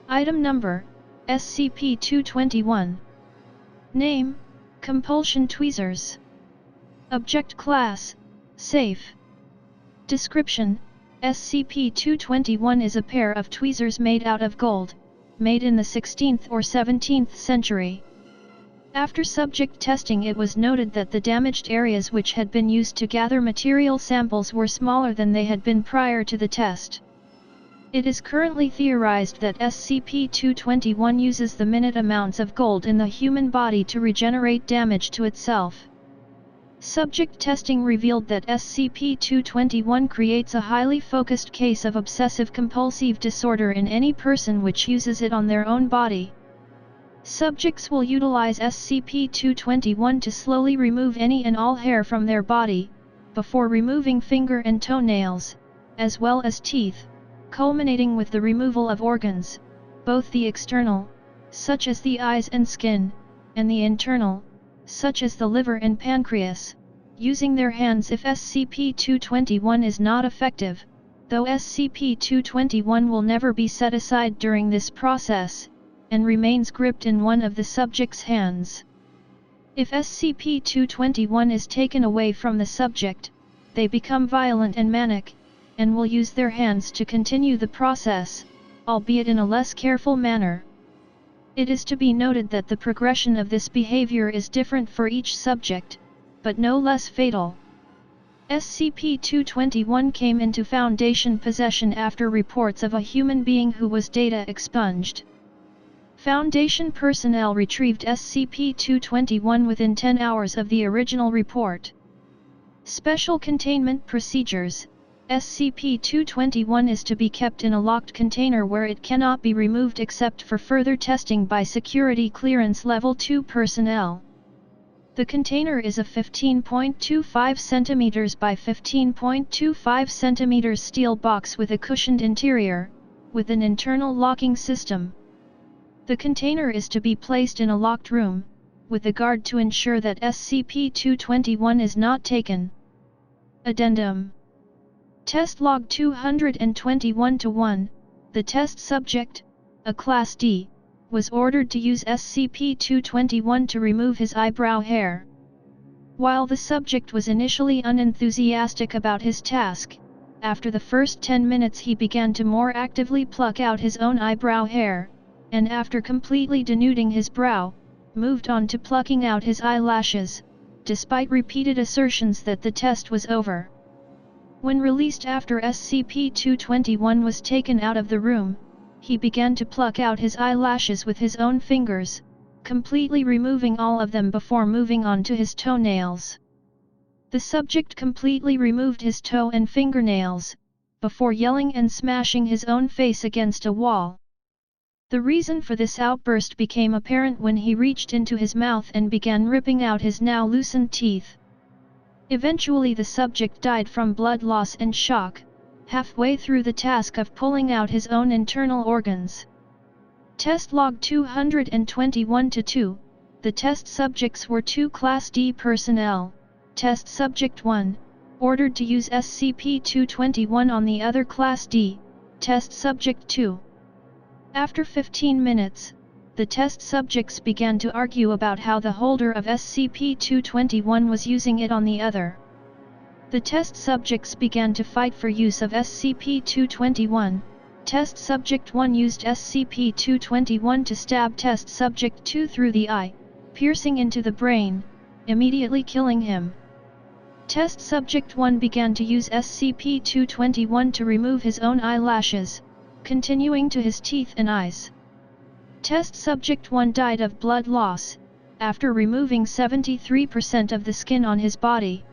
Item Number, SCP-221. Name, Compulsion Tweezers. Object Class, Safe. Description: SCP-221 is a pair of tweezers made out of gold, made in the 16th or 17th century. After subject testing, it was noted that the damaged areas which had been used to gather material samples were smaller than they had been prior to the test. It is currently theorized that SCP-221 uses the minute amounts of gold in the human body to regenerate damage to itself. Subject testing revealed that SCP-221 creates a highly focused case of obsessive-compulsive disorder in any person which uses it on their own body. Subjects will utilize SCP-221 to slowly remove any and all hair from their body, before removing finger and toenails, as well as teeth, culminating with the removal of organs, both the external, such as the eyes and skin, and the internal, such as the liver and pancreas, using their hands if SCP-221 is not effective, though SCP-221 will never be set aside during this process, and remains gripped in one of the subject's hands. If SCP-221 is taken away from the subject, they become violent and manic, and will use their hands to continue the process, albeit in a less careful manner. It is to be noted that the progression of this behavior is different for each subject, but no less fatal. SCP-221 came into Foundation possession after reports of a human being who was data expunged. Foundation personnel retrieved SCP-221 within 10 hours of the original report. Special Containment Procedures: SCP-221 is to be kept in a locked container where it cannot be removed except for further testing by Security Clearance Level 2 personnel. The container is a 15.25 cm by 15.25 cm steel box with a cushioned interior, with an internal locking system. The container is to be placed in a locked room, with a guard to ensure that SCP-221 is not taken. Addendum Test Log 221-1, the test subject, a Class D, was ordered to use SCP-221 to remove his eyebrow hair. While the subject was initially unenthusiastic about his task, after the first 10 minutes he began to more actively pluck out his own eyebrow hair, and after completely denuding his brow, moved on to plucking out his eyelashes, despite repeated assertions that the test was over. When released after SCP-221 was taken out of the room, he began to pluck out his eyelashes with his own fingers, completely removing all of them before moving on to his toenails. The subject completely removed his toe and fingernails, before yelling and smashing his own face against a wall. The reason for this outburst became apparent when he reached into his mouth and began ripping out his now loosened teeth. Eventually the subject died from blood loss and shock, halfway through the task of pulling out his own internal organs. Test Log 221-2, the test subjects were 2 Class D personnel, Test Subject 1, ordered to use SCP-221 on the other Class D, Test Subject 2. After 15 minutes, the test subjects began to argue about how the holder of SCP-221 was using it on the other. The test subjects began to fight for use of SCP-221. Test Subject 1 used SCP-221 to stab Test Subject 2 through the eye, piercing into the brain, immediately killing him. Test Subject 1 began to use SCP-221 to remove his own eyelashes, continuing to his teeth and eyes. Test Subject 1 died of blood loss, after removing 73% of the skin on his body.